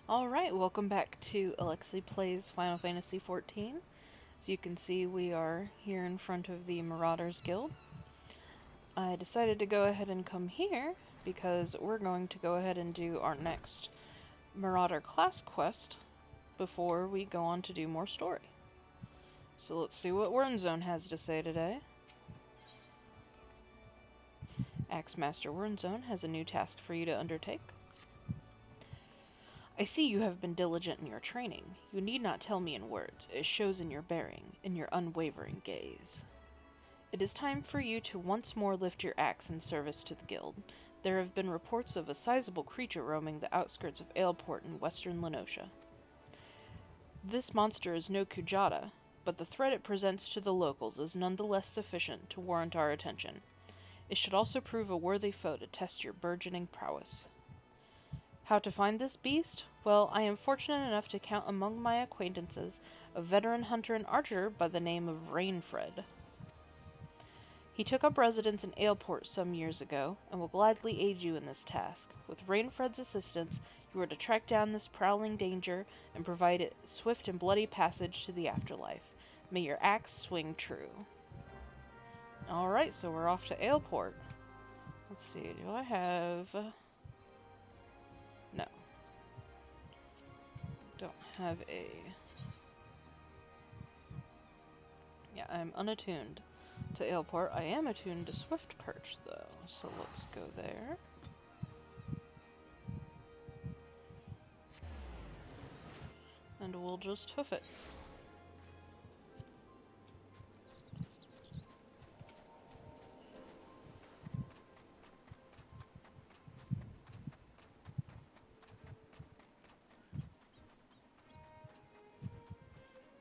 Alright, welcome back to Alexi Plays Final Fantasy XIV. As you can see, we are here in front of the Marauders Guild. I decided to go ahead and come here because we're going to go ahead and do our next Marauder class quest before we go on to do more story. So let's see what Wernzone has to say today. Axemaster Wernzone has a new task for you to undertake. I see you have been diligent in your training. You need not tell me in words. It shows in your bearing, in your unwavering gaze. It is time for you to once more lift your axe in service to the guild. There have been reports of a sizable creature roaming the outskirts of Aleport in western Lenosha. This monster is no Kujata, but the threat it presents to the locals is nonetheless sufficient to warrant our attention. It should also prove a worthy foe to test your burgeoning prowess. How to find this beast? Well, I am fortunate enough to count among my acquaintances a veteran hunter and archer by the name of Rainfred. He took up residence in Aleport some years ago, and will gladly aid you in this task. With Rainfred's assistance, you are to track down this prowling danger and provide it swift and bloody passage to the afterlife. May your axe swing true. Alright, so we're off to Aleport. Let's see, do I have... No. Don't have a... Yeah, I'm unattuned to Aleport. I am attuned to Swiftperch, though, so let's go there. And we'll just hoof it.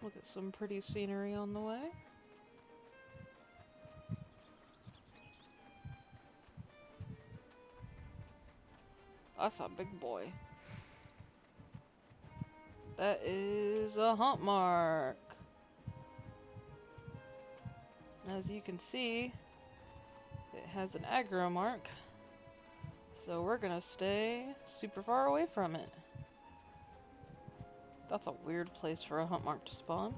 Look at some pretty scenery on the way. That's a big boy. That is a hunt mark. As you can see, it has an aggro mark. So we're gonna stay super far away from it. That's a weird place for a hunt mark to spawn.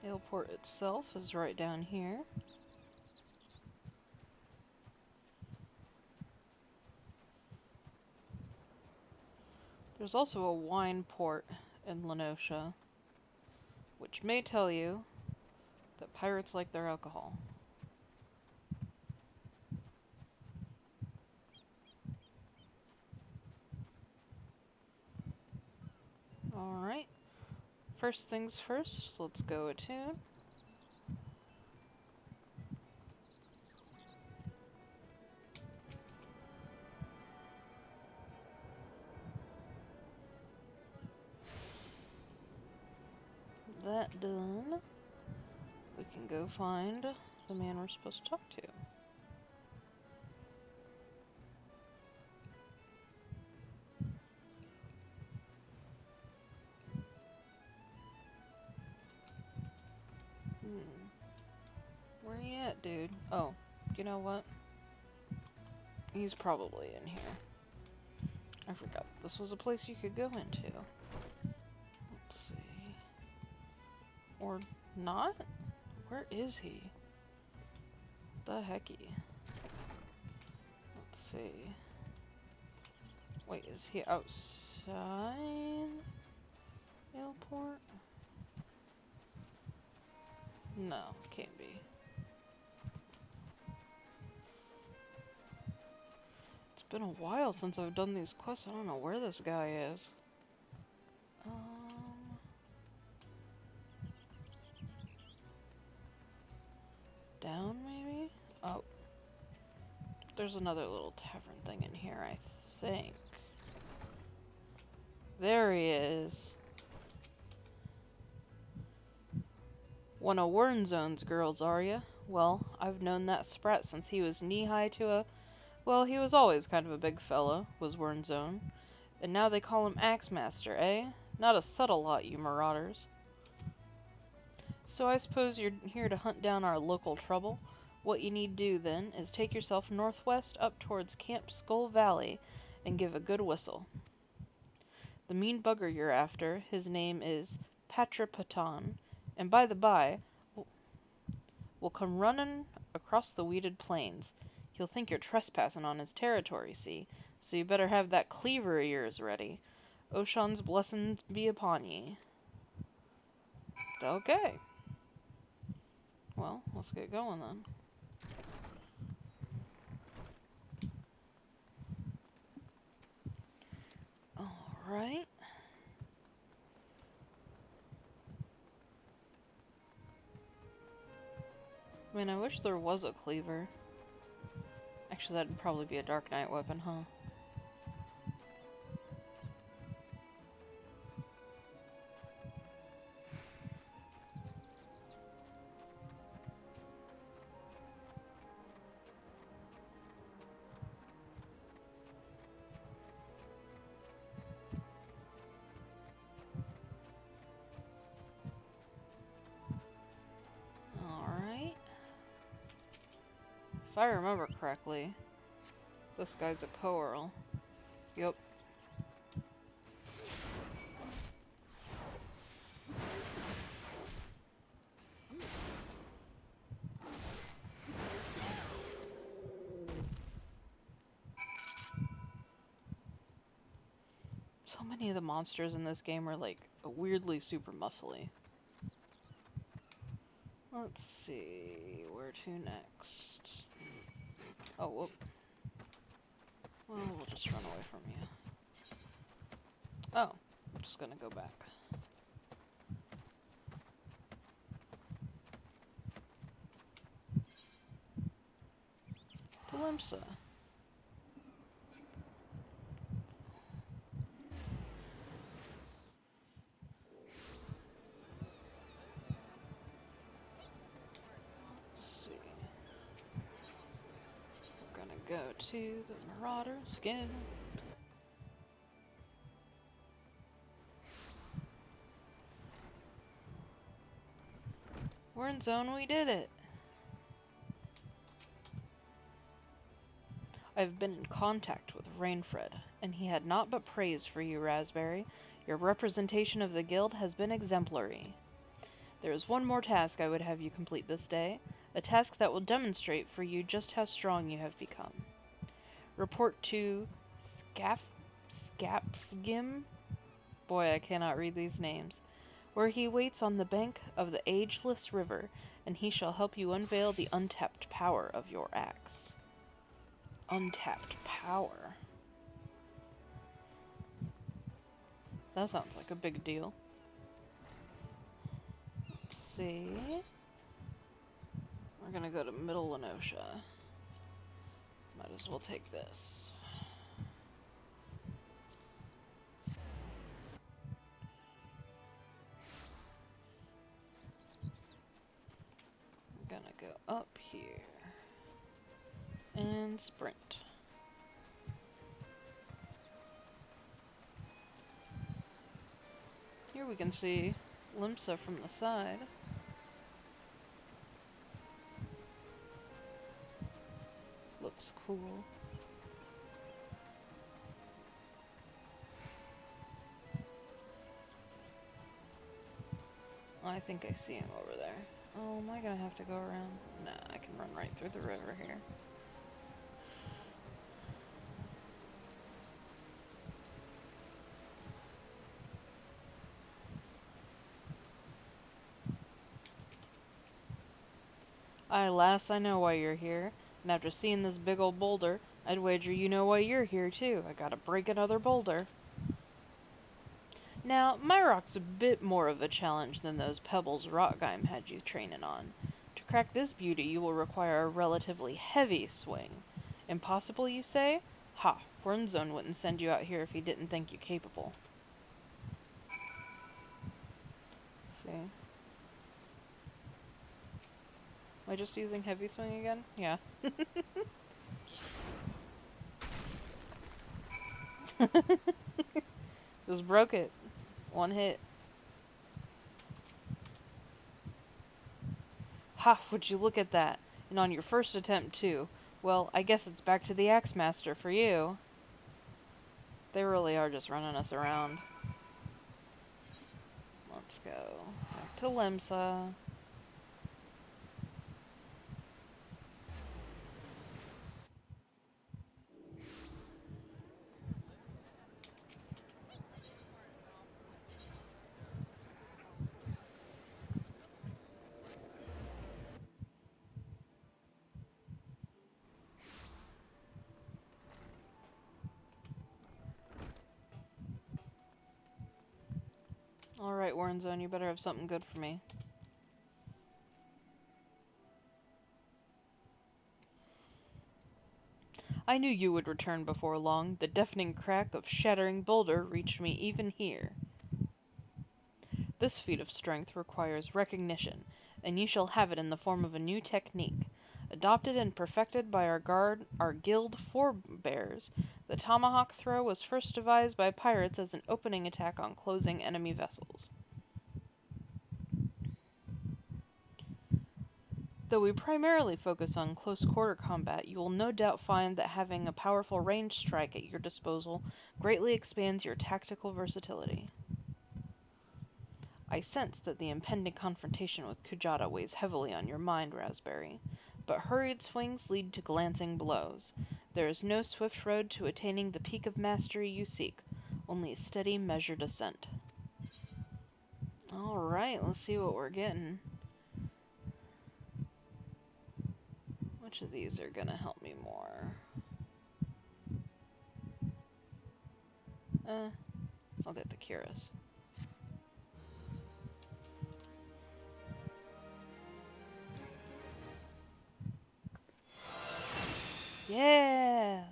Aleport itself is right down here. There's also a wine port in Lenosha, which may tell you that pirates like their alcohol. Alright. First things first, let's go attune. That done, we can go find the man we're supposed to talk to. Where you at, dude? Oh, you know what? He's probably in here. I forgot this was a place you could go into. Let's see. Or not? Where is he? The hecky? Let's see. Wait, is he outside Aleport? No, can't be. It's been a while since I've done these quests. I don't know where this guy is. Down, maybe? Oh. There's another little tavern thing in here, I think. There he is. One of Wernzone's girls, are ya? Well, I've known that sprat since he was knee-high to a Well, he was always kind of a big fella, was Wernzone. And now they call him Axe Master, eh? Not a subtle lot, you marauders. So I suppose you're here to hunt down our local trouble? What you need do, then, is take yourself northwest up towards Camp Skull Valley and give a good whistle. The mean bugger you're after, his name is Patrapatan, and by the by, will come running across the weeded plains. He'll think you're trespassing on his territory, see? So you better have that cleaver of yours ready. Oshan's blessings be upon ye. Okay. Well, let's get going then. Alright. Man, I wish there was a cleaver. Actually, that'd probably be a Dark Knight weapon, huh? Alright. If I remember correctly, this guy's a Coeurl. Yup. So many of the monsters in this game are like weirdly super muscly. Let's see, where to next? Oh, whoop. Well, we'll just run away from you. Oh, I'm just gonna go back. Glimpsa. Go to the Marauder's Guild. We're in zone, we did it. I've been in contact with Rainfred, and he had naught but praise for you, Raspberry. Your representation of the guild has been exemplary. There is one more task I would have you complete this day, a task that will demonstrate for you just how strong you have become. Report to Scapfgim? Boy, I cannot read these names. Where he waits on the bank of the ageless river, and he shall help you unveil the untapped power of your axe. Untapped power. That sounds like a big deal. Let's see. We're gonna go to Middle Lenosha. Might as well take this. I'm gonna go up here. And sprint. Here we can see Limsa from the side. Looks cool. I think I see him over there. Oh, am I gonna have to go around? Nah, I can run right through the river here. Aye, lass, I know why you're here. And after seeing this big old boulder, I'd wager you know why you're here, too. I gotta break another boulder. Now, my rock's a bit more of a challenge than those pebbles Rotgeim had you training on. To crack this beauty, you will require a relatively heavy swing. Impossible, you say? Ha, Wernzone wouldn't send you out here if he didn't think you capable. See? Am I just using heavy swing again? Yeah. Just broke it. One hit. Ha, would you look at that? And on your first attempt, too. Well, I guess it's back to the Axe Master for you. They really are just running us around. Let's go. Back to Limsa. Alright, Warren Zone, you better have something good for me. I knew you would return before long. The deafening crack of shattering boulder reached me even here. This feat of strength requires recognition, and you shall have it in the form of a new technique. Adopted and perfected by our guild forebears, the tomahawk throw was first devised by pirates as an opening attack on closing enemy vessels. Though we primarily focus on close quarter combat, you will no doubt find that having a powerful ranged strike at your disposal greatly expands your tactical versatility. I sense that the impending confrontation with Kujata weighs heavily on your mind, Raspberry, but hurried swings lead to glancing blows. There is no swift road to attaining the peak of mastery you seek, only a steady, measured ascent. Alright, let's see what we're getting. Which of these are gonna help me more? I'll get the Cuirass. Yeah!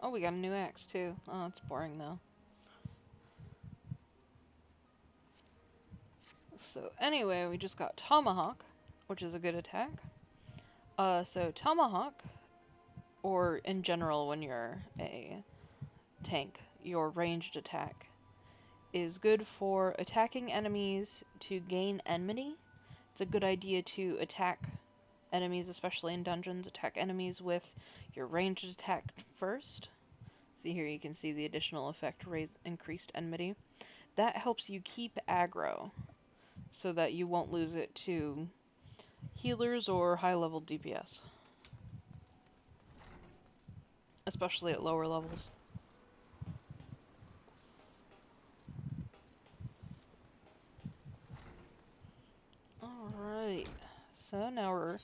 Oh, we got a new axe, too. Oh, it's boring, though. So, anyway, we just got Tomahawk, which is a good attack. So Tomahawk, or in general when you're a tank, your ranged attack is good for attacking enemies to gain enmity. It's a good idea to attack enemies, especially in dungeons, attack enemies with your ranged attack first. See here, you can see the additional effect, increased enmity. That helps you keep aggro, so that you won't lose it to healers or high-level DPS. Especially at lower levels. Alright, so now we're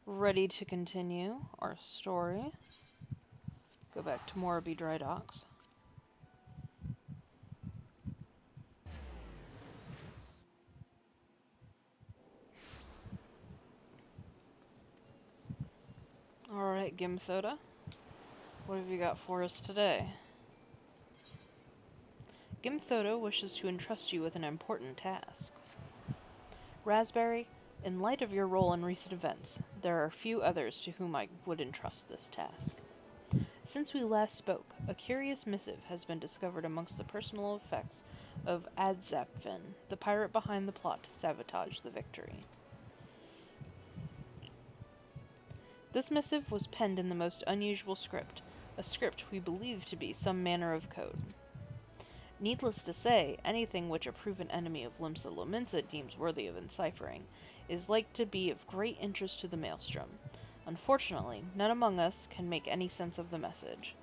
ready to continue our story. Go back to Morabee Dry Docks. Alright, Gimthoda. What have you got for us today? Gimthoda wishes to entrust you with an important task. Raspberry, in light of your role in recent events, there are few others to whom I would entrust this task. Since we last spoke, a curious missive has been discovered amongst the personal effects of Adzapfin, the pirate behind the plot to sabotage the victory. This missive was penned in the most unusual script, a script we believe to be some manner of code. Needless to say, anything which a proven enemy of Limsa Lominsa deems worthy of enciphering is like to be of great interest to the Maelstrom. Unfortunately, none among us can make any sense of the message.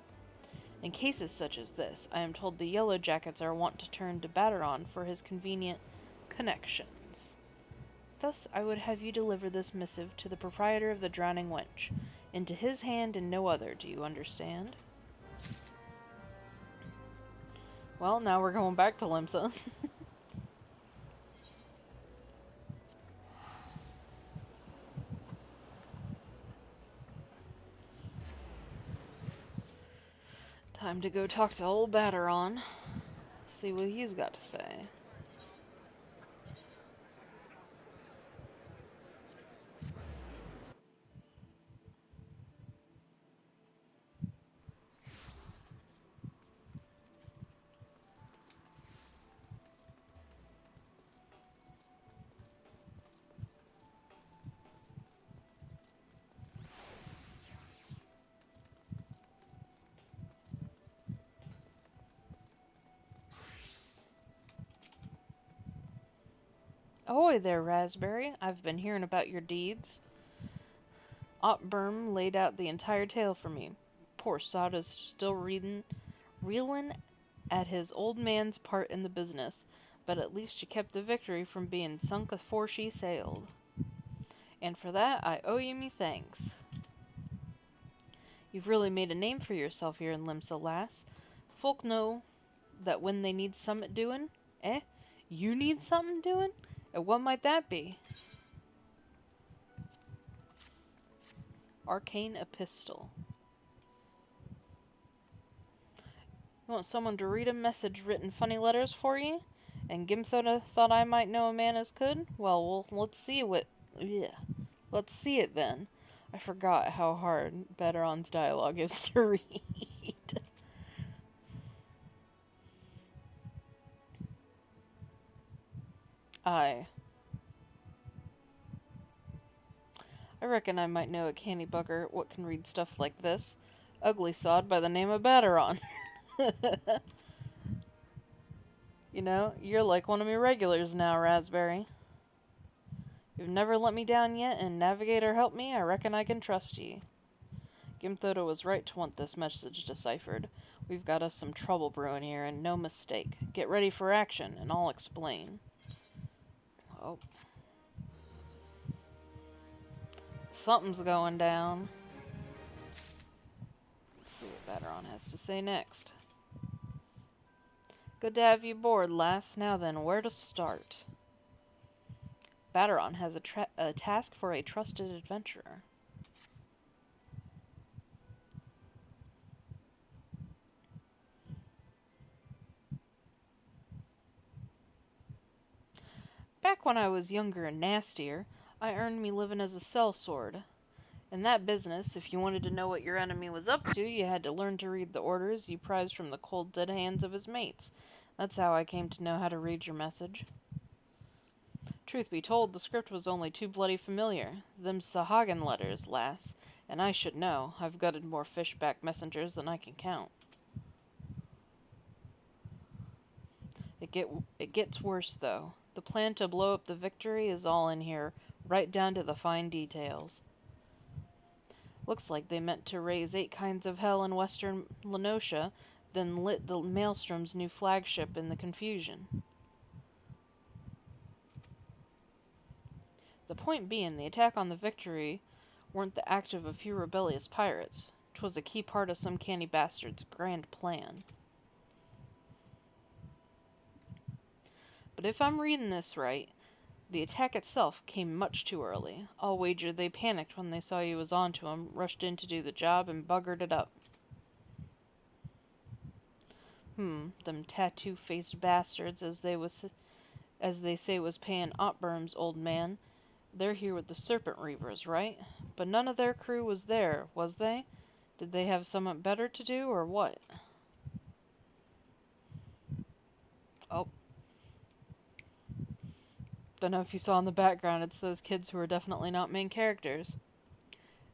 In cases such as this, I am told the Yellow Jackets are wont to turn to Bateron for his convenient connections. Thus, I would have you deliver this missive to the proprietor of the Drowning Wench. Into his hand and no other, do you understand? Well, now we're going back to Limsa. Time to go talk to old Bateron. See what he's got to say. Ahoy there, Raspberry. I've been hearing about your deeds. Otberm laid out the entire tale for me. Poor sod is still reeling at his old man's part in the business, but at least she kept the victory from being sunk afore she sailed. And for that, I owe you me thanks. You've really made a name for yourself here in Limsa, lass. Folk know that when they need something doing, you need something doing? And what might that be? Arcane Epistle. You want someone to read a message written funny letters for you? And Gimthoda thought I might know a man as could? Well, let's see Let's see it then. I forgot how hard Beteron's dialogue is to read. I reckon I might know a canny bugger what can read stuff like this. Ugly sod by the name of Bateron. You know, you're like one of me regulars now, Raspberry. You've never let me down yet, and Navigator helped me, I reckon I can trust ye. Gimthoda was right to want this message deciphered. We've got us some trouble brewing here, and no mistake. Get ready for action, and I'll explain. Oh. Something's going down. Let's see what Bateron has to say next. Good to have you aboard, lass. Now then, where to start? Bateron has a task for a trusted adventurer. Back when I was younger and nastier, I earned me living as a sellsword. In that business, if you wanted to know what your enemy was up to, you had to learn to read the orders you prized from the cold dead hands of his mates. That's how I came to know how to read your message. Truth be told, the script was only too bloody familiar. Them Sahagan letters, lass. And I should know. I've gutted more fishback messengers than I can count. It gets worse, though. The plan to blow up the victory is all in here, right down to the fine details. Looks like they meant to raise 8 kinds of hell in western Lenosha, then lit the Maelstrom's new flagship in the confusion. The point being, the attack on the victory weren't the act of a few rebellious pirates. 'Twas a key part of some canny bastard's grand plan. But if I'm reading this right, the attack itself came much too early. I'll wager they panicked when they saw you was onto 'em, rushed in to do the job, and buggered it up. Them tattoo-faced bastards, as they say was paying Otberm's old man. They're here with the Serpent Reavers, right? But none of their crew was there, was they? Did they have something better to do, or what? Oh. Don't know if you saw in the background, it's those kids who are definitely not main characters.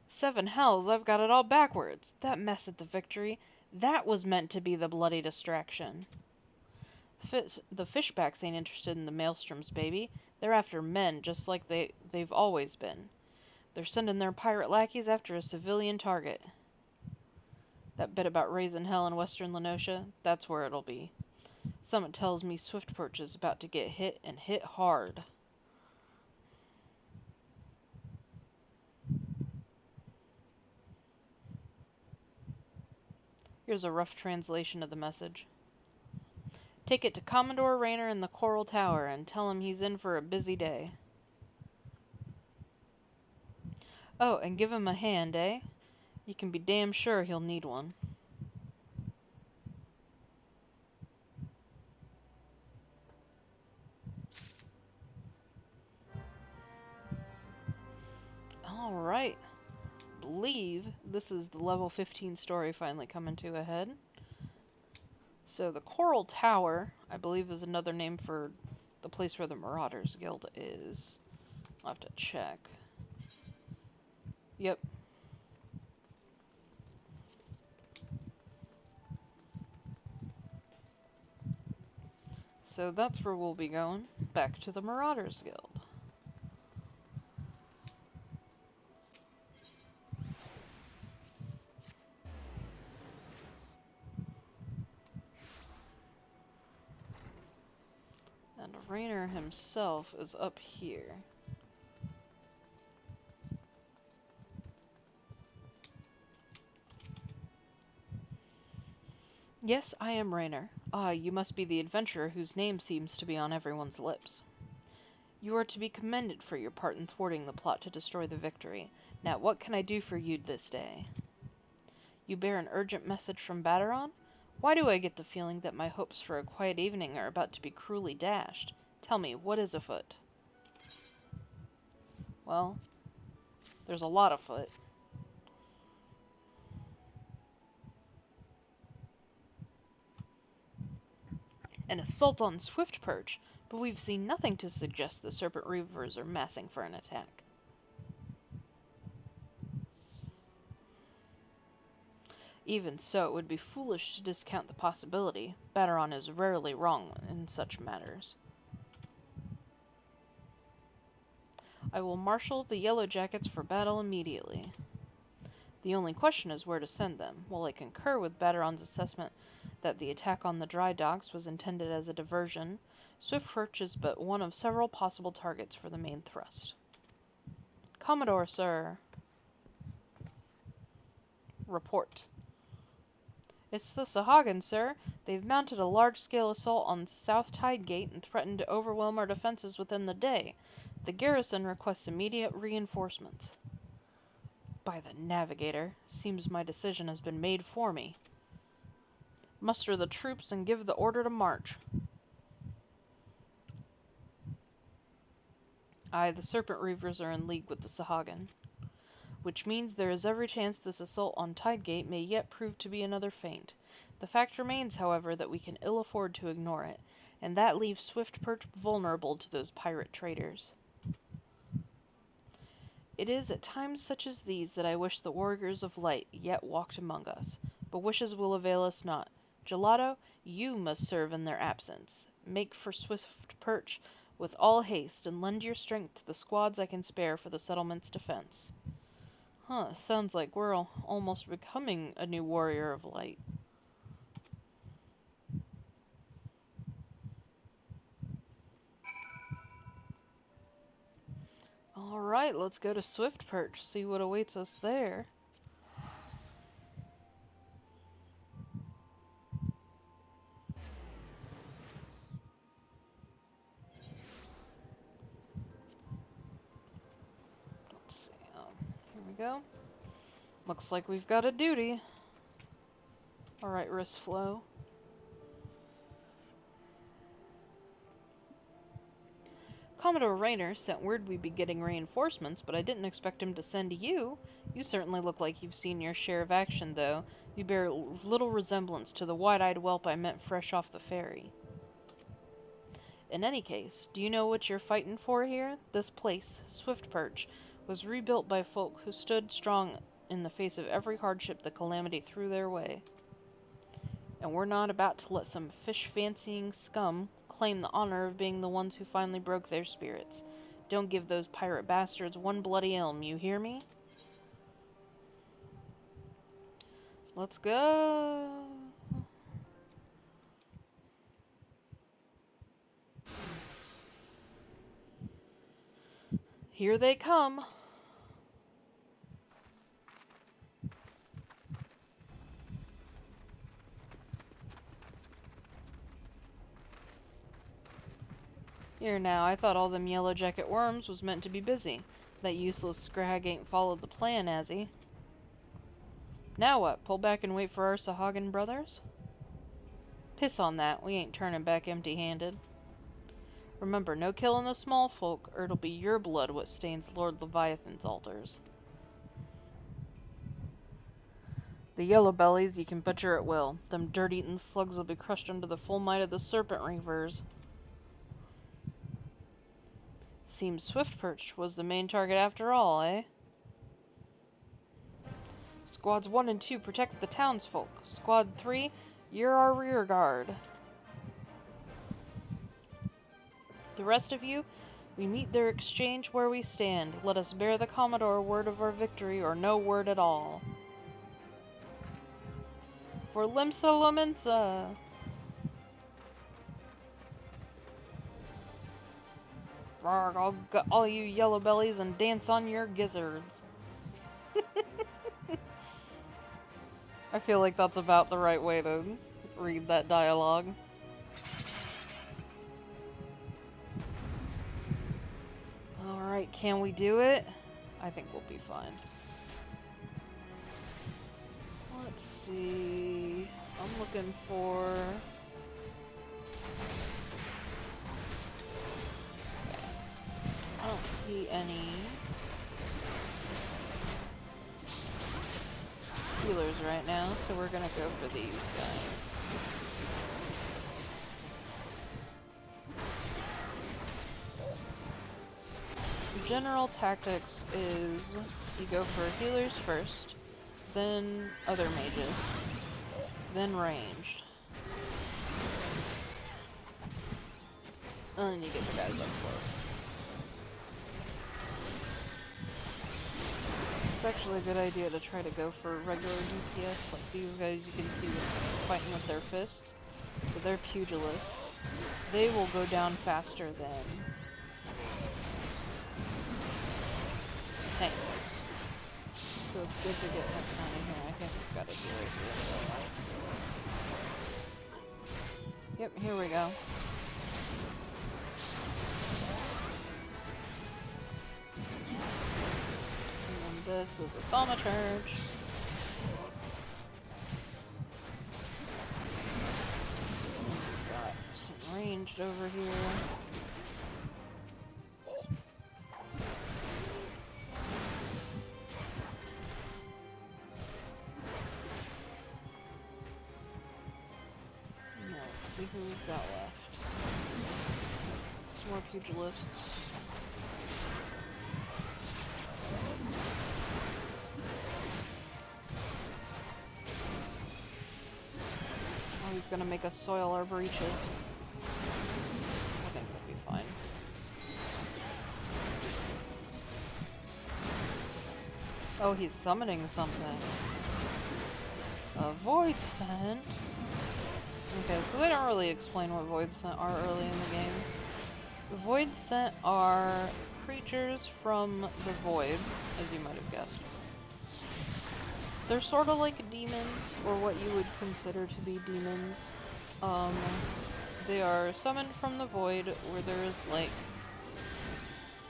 7 hells, I've got it all backwards. That mess at the victory, that was meant to be the bloody distraction. The fishbacks ain't interested in the Maelstroms, baby. They're after men, just like they've always been. They're sending their pirate lackeys after a civilian target. That bit about raising hell in western Lenosha, that's where it'll be. Something tells me Swiftperch is about to get hit, and hit hard. Here's a rough translation of the message. Take it to Commodore Rayner in the Coral Tower and tell him he's in for a busy day. Oh, and give him a hand, eh? You can be damn sure he'll need one. Alright. Believe this is the level 15 story finally coming to a head. So the Coral Tower, I believe, is another name for the place where the Marauders Guild is. I'll have to check. Yep. So that's where we'll be going. Back to the Marauders Guild. And Rainer himself is up here. Yes, I am Rainer. Ah, you must be the adventurer whose name seems to be on everyone's lips. You are to be commended for your part in thwarting the plot to destroy the victory. Now, what can I do for you this day? You bear an urgent message from Baderon? Why do I get the feeling that my hopes for a quiet evening are about to be cruelly dashed? Tell me, what is afoot? Well, there's a lot afoot. An assault on Swiftperch, but we've seen nothing to suggest the Serpent Reavers are massing for an attack. Even so, it would be foolish to discount the possibility. Baderon is rarely wrong in such matters. I will marshal the Yellow Jackets for battle immediately. The only question is where to send them. While I concur with Baderon's assessment that the attack on the dry docks was intended as a diversion, Swiftperch is but one of several possible targets for the main thrust. Commodore, sir. Report. It's the Sahagin, sir. They've mounted a large-scale assault on South Tide Gate and threatened to overwhelm our defenses within the day. The garrison requests immediate reinforcements. By the Navigator, seems my decision has been made for me. Muster the troops and give the order to march. Aye, the Serpent Reavers are in league with the Sahagin, which means there is every chance this assault on Tidegate may yet prove to be another feint. The fact remains, however, that we can ill afford to ignore it, and that leaves Swiftperch vulnerable to those pirate traders. It is at times such as these that I wish the warriors of light yet walked among us, but wishes will avail us not. Gelato, you must serve in their absence. Make for Swiftperch with all haste, and lend your strength to the squads I can spare for the settlement's defense. Huh, sounds like we're almost becoming a new warrior of light. Alright, let's go to Swiftperch, see what awaits us there. Let's see, here we go. Looks like we've got a duty. Alright, wrist flow. Commodore Rainer sent word we'd be getting reinforcements, but I didn't expect him to send you. You certainly look like you've seen your share of action, though. You bear little resemblance to the wide-eyed whelp I met fresh off the ferry. In any case, do you know what you're fighting for here? This place, Swiftperch, was rebuilt by folk who stood strong in the face of every hardship the calamity threw their way. And we're not about to let some fish-fancying scum claim the honor of being the ones who finally broke their spirits. Don't give those pirate bastards one bloody elm, you hear me? Let's go! Here they come! Here now, I thought all them yellow jacket worms was meant to be busy. That useless scrag ain't followed the plan, has he? Now what, pull back and wait for our Sahagin brothers? Piss on that, we ain't turning back empty-handed. Remember, no killing the small folk, or it'll be your blood what stains Lord Leviathan's altars. The yellow bellies you can butcher at will. Them dirt-eaten slugs will be crushed under the full might of the Serpent Reavers. Seems Swiftperch was the main target after all, eh? Squads 1 and 2 protect the townsfolk. Squad 3, you're our rear guard. The rest of you, we meet their exchange where we stand. Let us bear the Commodore word of our victory, or no word at all. For Limsa Lamensa! I'll gut all you yellow bellies and dance on your gizzards. I feel like that's about the right way to read that dialogue. Alright, can we do it? I think we'll be fine. Let's see. I'm looking for... I don't see any healers right now, so we're gonna go for these guys. General tactics is you go for healers first, then other mages, then ranged. And then you get the guys up close. It's actually a good idea to try to go for regular DPS, like these guys you can see fighting with their fists. So they're pugilists. They will go down faster than tanks. So it's good to get that down in here. I think we've got it here right here. Yep, here we go. And this is a thaumaturge. We've got some ranged over here. See who we've got left. Some more pugilists. Oh, he's gonna make us soil our breaches. I think we'll be fine. Oh, he's summoning something. A void scent. Okay, so they don't really explain what Void Scent are early in the game. The Void Scent are creatures from the Void, as you might have guessed. They're sort of like demons, or what you would consider to be demons. They are summoned from the Void, where there is, like,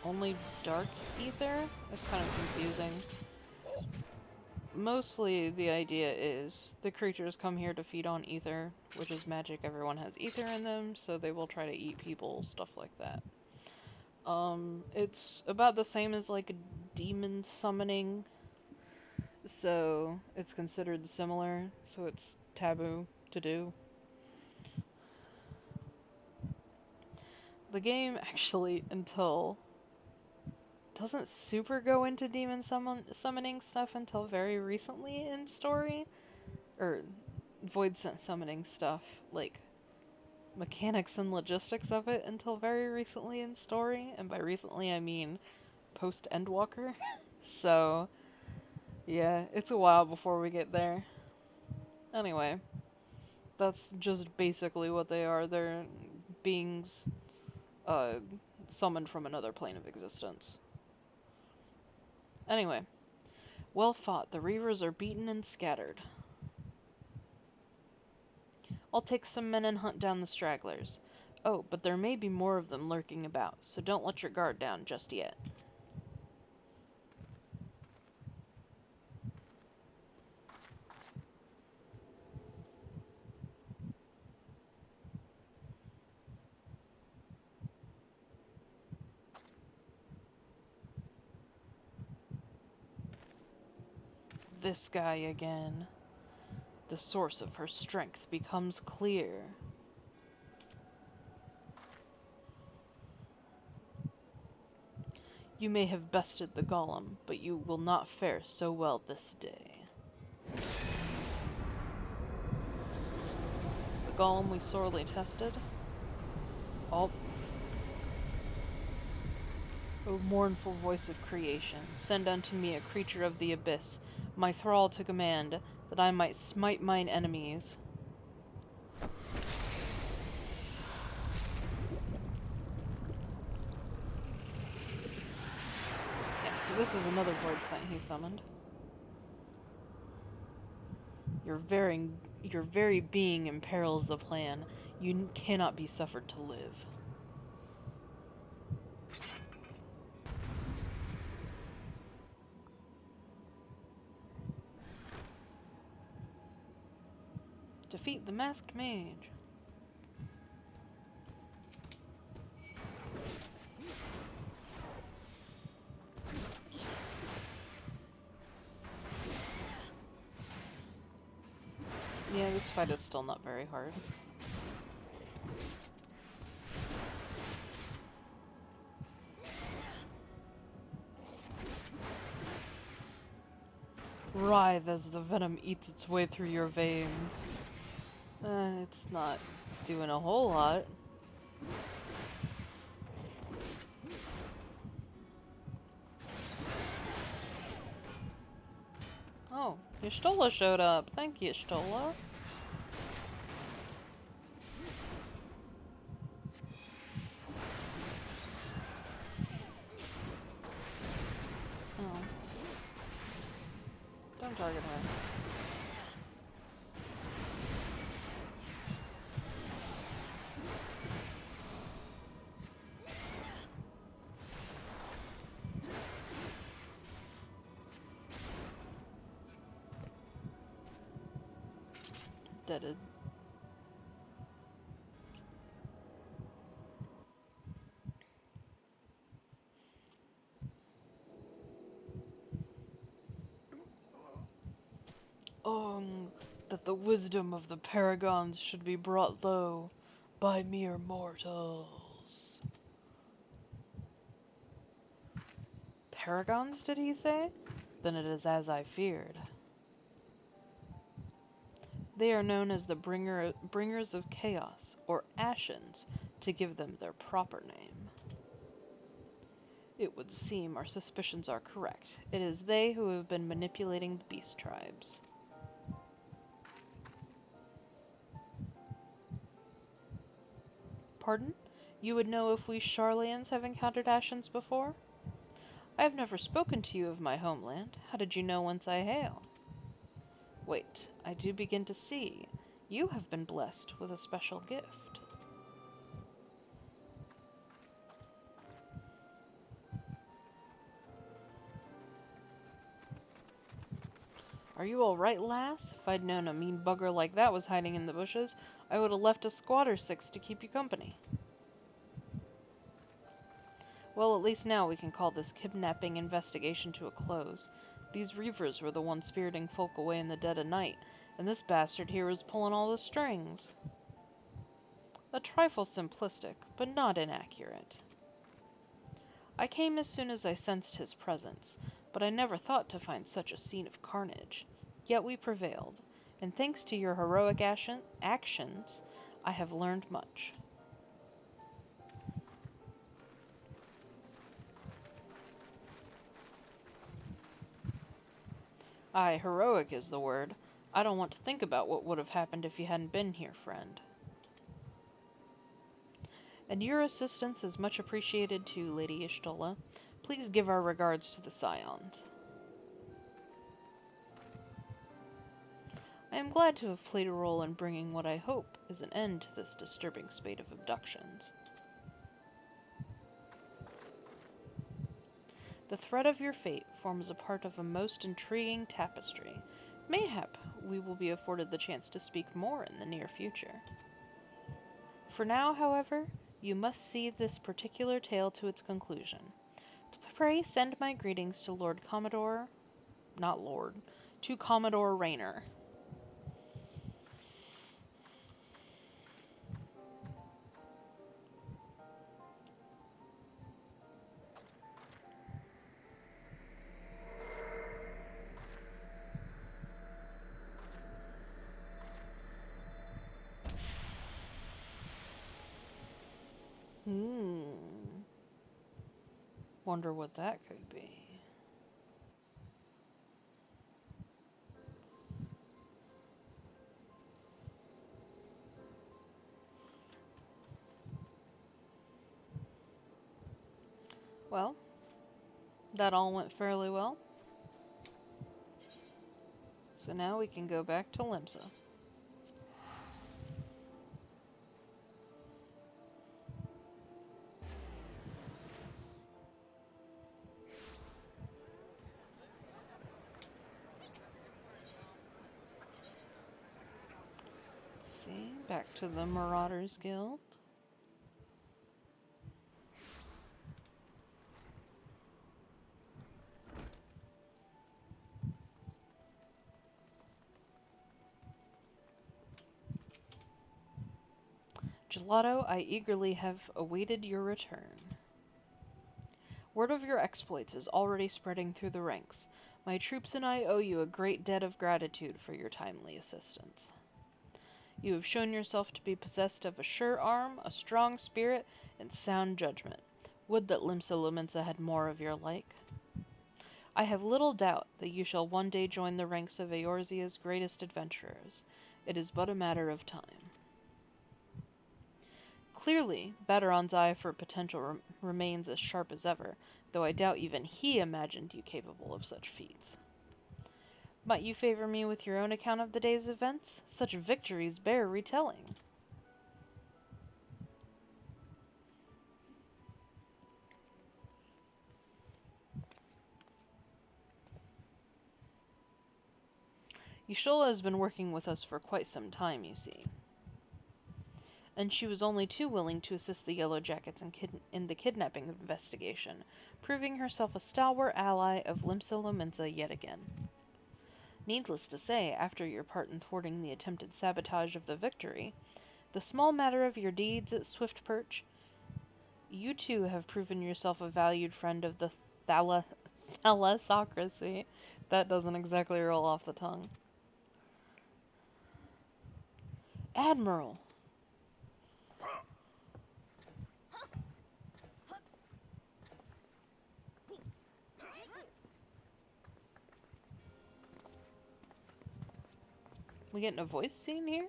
only dark ether. It's kind of confusing. Mostly the idea is the creatures come here to feed on ether, which is magic. Everyone has ether in them, so they will try to eat people, stuff like that. It's about the same as like a demon summoning, so it's considered similar, so it's taboo to do. The game actually, until doesn't super go into demon summoning stuff until very recently in story, or void summoning stuff, like mechanics and logistics of it until very recently in story, and by recently I mean post Endwalker. So yeah, it's a while before we get there. Anyway, that's just basically what they are. They're beings summoned from another plane of existence. Anyway, well fought. The Reavers are beaten and scattered. I'll take some men and hunt down the stragglers. Oh, but there may be more of them lurking about, so don't let your guard down just yet. This guy again. The source of her strength becomes clear. You may have bested the golem, but you will not fare so well this day. The golem we sorely tested. Oh. O mournful voice of creation, send unto me a creature of the abyss, my thrall to command, that I might smite mine enemies. Yeah, so this is another void sign he summoned. Your very being imperils the plan. You cannot be suffered to live. Defeat the Masked Mage. Yeah, this fight is still not very hard. Writhe as the venom eats its way through your veins. It's not doing a whole lot. Oh, Y'shtola showed up. Thank you, Y'shtola. Oh. Don't target her. Deaded. That the wisdom of the paragons should be brought low by mere mortals. Paragons, did he say? Then it is as I feared. They are known as the bringers of chaos, or Ashens, to give them their proper name. It would seem our suspicions are correct. It is they who have been manipulating the beast tribes. Pardon? You would know if we Charlayans have encountered Ashens before? I have never spoken to you of my homeland. How did you know whence I hail? Wait, I do begin to see. You have been blessed with a special gift. Are you all right, lass? If I'd known a mean bugger like that was hiding in the bushes, I would have left a squad or 6 to keep you company. Well, at least now we can call this kidnapping investigation to a close. These reavers were the ones spiriting folk away in the dead of night, and this bastard here was pulling all the strings. A trifle simplistic, but not inaccurate. I came as soon as I sensed his presence, but I never thought to find such a scene of carnage. Yet we prevailed, and thanks to your heroic actions, I have learned much. Aye, heroic is the word. I don't want to think about what would have happened if you hadn't been here, friend. And your assistance is much appreciated too, Lady Y'shtola. Please give our regards to the Scions. I am glad to have played a role in bringing what I hope is an end to this disturbing spate of abductions. The thread of your fate forms a part of a most intriguing tapestry. Mayhap we will be afforded the chance to speak more in the near future. For now, however, you must see this particular tale to its conclusion. Pray send my greetings to to Commodore Rayner. Wonder what that could be. Well, that all went fairly well. So now we can go back to Limsa. Let's see, back to the Marauders Guild. Gelato, I eagerly have awaited your return. Word of your exploits is already spreading through the ranks. My troops and I owe you a great debt of gratitude for your timely assistance. You have shown yourself to be possessed of a sure arm, a strong spirit, and sound judgment. Would that Limsa Lominsa had more of your like. I have little doubt that you shall one day join the ranks of Eorzea's greatest adventurers. It is but a matter of time. Clearly, Baderon's eye for potential remains as sharp as ever, though I doubt even he imagined you capable of such feats. Might you favor me with your own account of the day's events? Such victories bear retelling. Yshola has been working with us for quite some time, you see. And she was only too willing to assist the Yellow Jackets in the kidnapping investigation, proving herself a stalwart ally of Limsa Lominsa yet again. Needless to say, after your part in thwarting the attempted sabotage of the victory, the small matter of your deeds at Swiftperch, you too have proven yourself a valued friend of the thalassocracy. That doesn't exactly roll off the tongue. Admiral! We getting a voice scene here?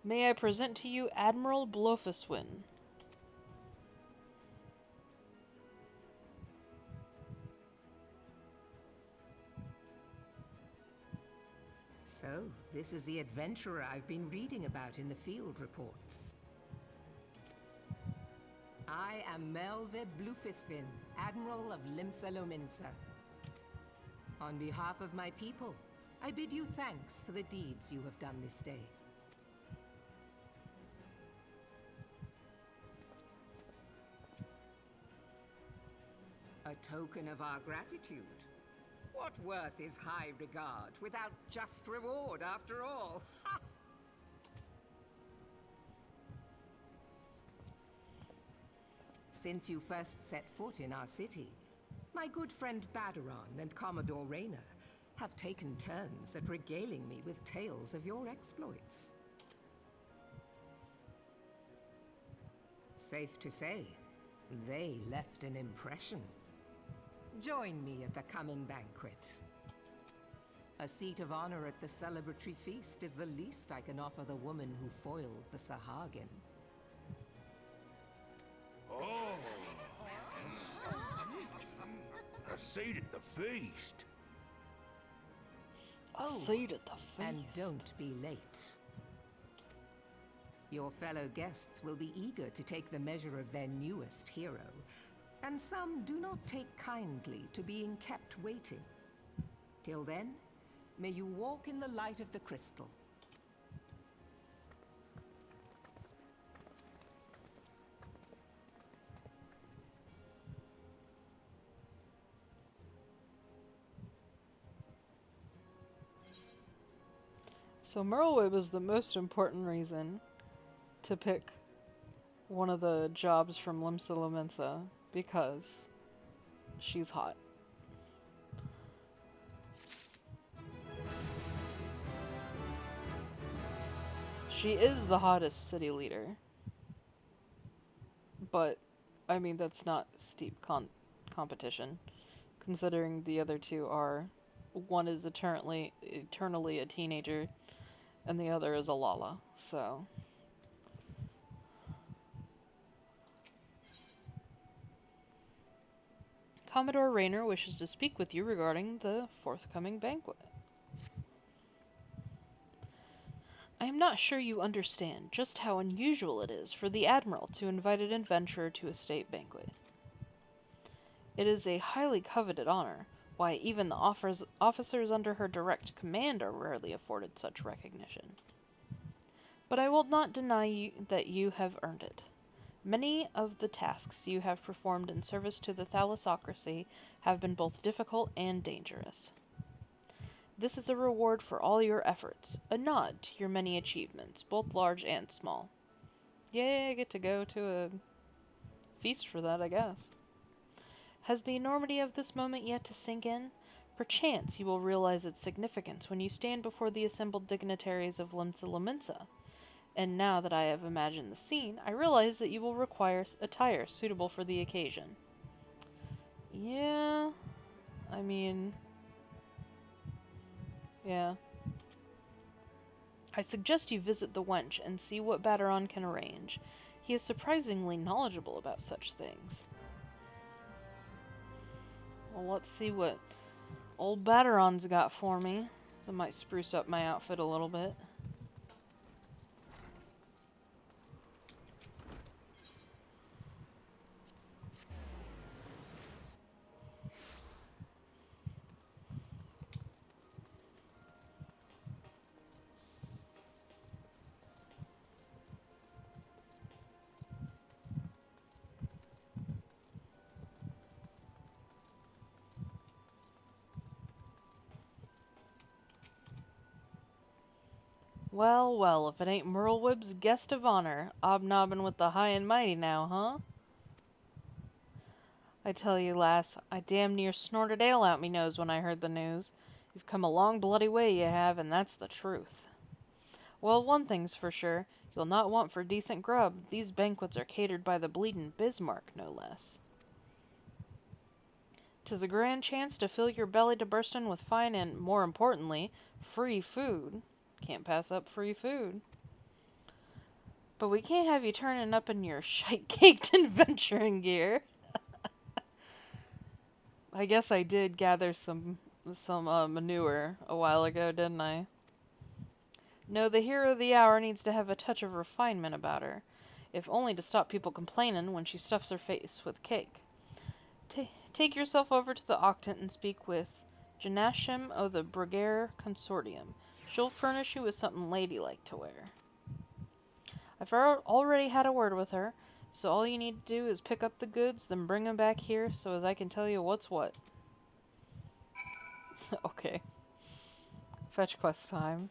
May I present to you Admiral Blofuswin. So, this is the adventurer I've been reading about in the field reports. I am Melve Blufisvin, Admiral of Limsa Lominsa. On behalf of my people, I bid you thanks for the deeds you have done this day. A token of our gratitude. What worth is high regard without just reward, after all? Ha! Since you first set foot in our city, my good friend Baderon and Commodore Rayner have taken turns at regaling me with tales of your exploits. Safe to say, they left an impression. Join me at the coming banquet. A seat of honor at the celebratory feast is the least I can offer the woman who foiled the Sahagin. Oh! A seat at the feast. A seat at the feast. And don't be late. Your fellow guests will be eager to take the measure of their newest hero, and some do not take kindly to being kept waiting. Till then, may you walk in the light of the crystal. So Merlwyb is the most important reason to pick one of the jobs from Limsa Lominsa, because she's hot. She is the hottest city leader. but, I mean, that's not steep competition, considering the other two are, one is eternally a teenager, and the other is a Lala, so... Commodore Rayner wishes to speak with you regarding the forthcoming banquet. I am not sure you understand just how unusual it is for the Admiral to invite an adventurer to a state banquet. It is a highly coveted honor, why even the officers under her direct command are rarely afforded such recognition. But I will not deny you that you have earned it. Many of the tasks you have performed in service to the thalassocracy have been both difficult and dangerous. This is a reward for all your efforts, a nod to your many achievements, both large and small. Yay, I get to go to a feast for that, I guess. Has the enormity of this moment yet to sink in? Perchance you will realize its significance when you stand before the assembled dignitaries of Limsa Lominsa. And now that I have imagined the scene, I realize that you will require attire suitable for the occasion. Yeah, I mean... yeah. I suggest you visit the wench and see what Baderon can arrange. He is surprisingly knowledgeable about such things. Well, let's see what old Baderon's got for me. That might spruce up my outfit a little bit. Well, well, if it ain't Merlwyb's guest of honor, obnobbing with the high and mighty now, huh? I tell you, lass, I damn near snorted ale out me nose when I heard the news. You've come a long bloody way, you have, and that's the truth. Well, one thing's for sure, you'll not want for decent grub. These banquets are catered by the bleedin' Bismarck, no less. 'Tis a grand chance to fill your belly to burstin' with fine and, more importantly, free food. Can't pass up free food. But we can't have you turning up in your shite-caked adventuring gear. I guess I did gather some manure a while ago, didn't I? No, the hero of the hour needs to have a touch of refinement about her, if only to stop people complainin' when she stuffs her face with cake. Take yourself over to the Octant and speak with Janashim of the Brigaire Consortium. She'll furnish you with something ladylike to wear. I've already had a word with her, so all you need to do is pick up the goods, then bring them back here so as I can tell you what's what. Okay. Fetch quest time.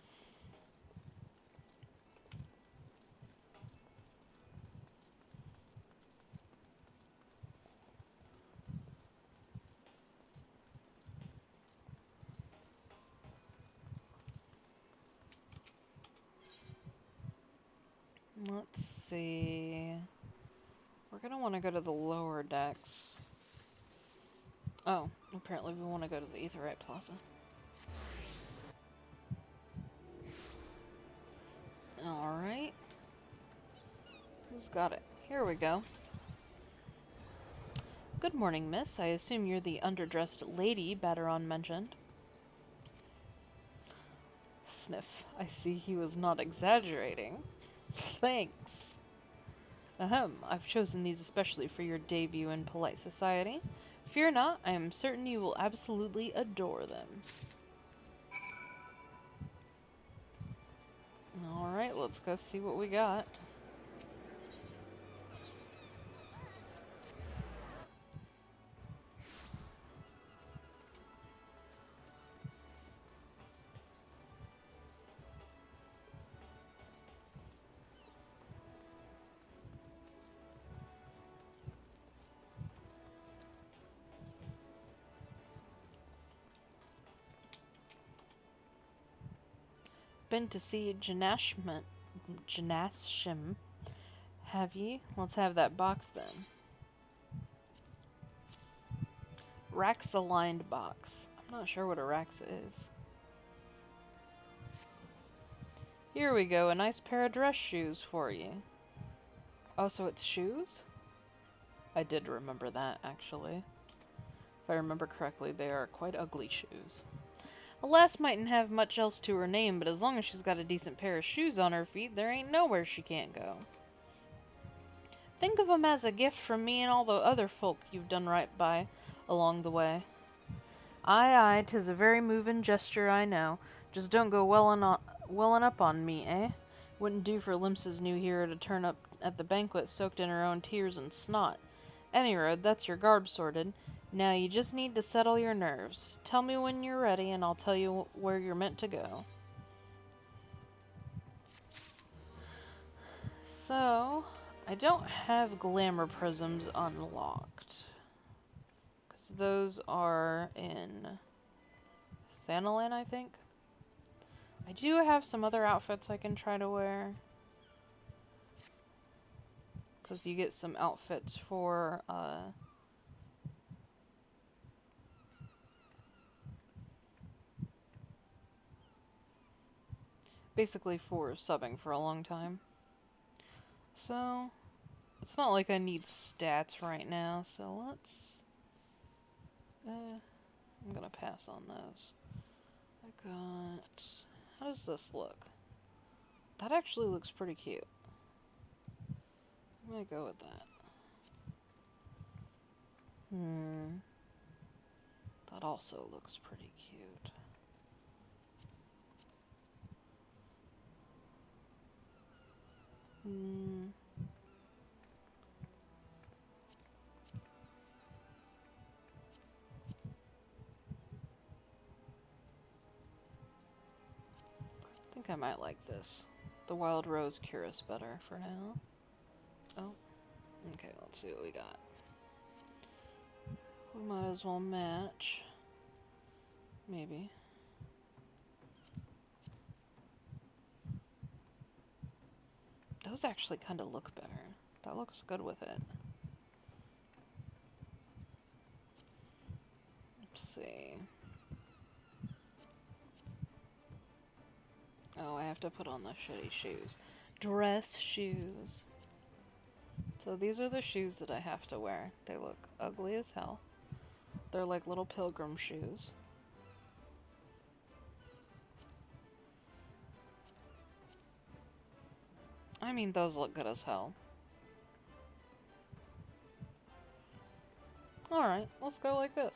Let's see. We're gonna want to go to the lower decks. Oh, apparently we want to go to the Aetheryte Plaza. Alright. Who's got it? Here we go. Good morning, miss. I assume you're the underdressed lady Baderon mentioned. Sniff. I see he was not exaggerating. Thanks. Ahem, I've chosen these especially for your debut in polite society. Fear not, I am certain you will absolutely adore them. Alright, let's go see what we got. Been to see Janashim Have ye? Let's have that box then. Rax-aligned box. I'm not sure what a Raxa is. Here we go, a nice pair of dress shoes for you. Oh, so it's shoes? I did remember that, actually. If I remember correctly, they are quite ugly shoes. A lass mightn't have much else to her name, but as long as she's got a decent pair of shoes on her feet, there ain't nowhere she can't go. Think of 'em as a gift from me and all the other folk you've done right by along the way. Aye, aye, 'tis a very movin' gesture, I know. Just don't go wellin' up on me, eh? Wouldn't do for Limsa's new hero to turn up at the banquet soaked in her own tears and snot. Any road, that's your garb sorted. Now you just need to settle your nerves. Tell me when you're ready, and I'll tell you where you're meant to go. So, I don't have glamour prisms unlocked. Because those are in Thanalan, I think. I do have some other outfits I can try to wear. Because you get some outfits for, basically for subbing for a long time. So, it's not like I need stats right now, so let's... I'm gonna pass on those. I got... How does this look? That actually looks pretty cute. I'm gonna go with that. That also looks pretty cute. I think I might like this. The Wild Rose Curus better for now. Oh. Okay, let's see what we got. We might as well match. Maybe. Those actually kind of look better. That looks good with it. Let's see. Oh, I have to put on the shitty shoes. Dress shoes. So these are the shoes that I have to wear. They look ugly as hell. They're like little pilgrim shoes. I mean, those look good as hell. Alright, let's go like this.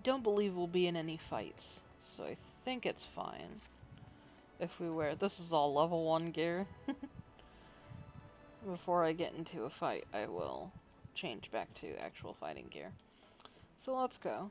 Don't believe we'll be in any fights, so I think it's fine if we wear... This is all level 1 gear. Before I get into a fight, I will change back to actual fighting gear. So let's go.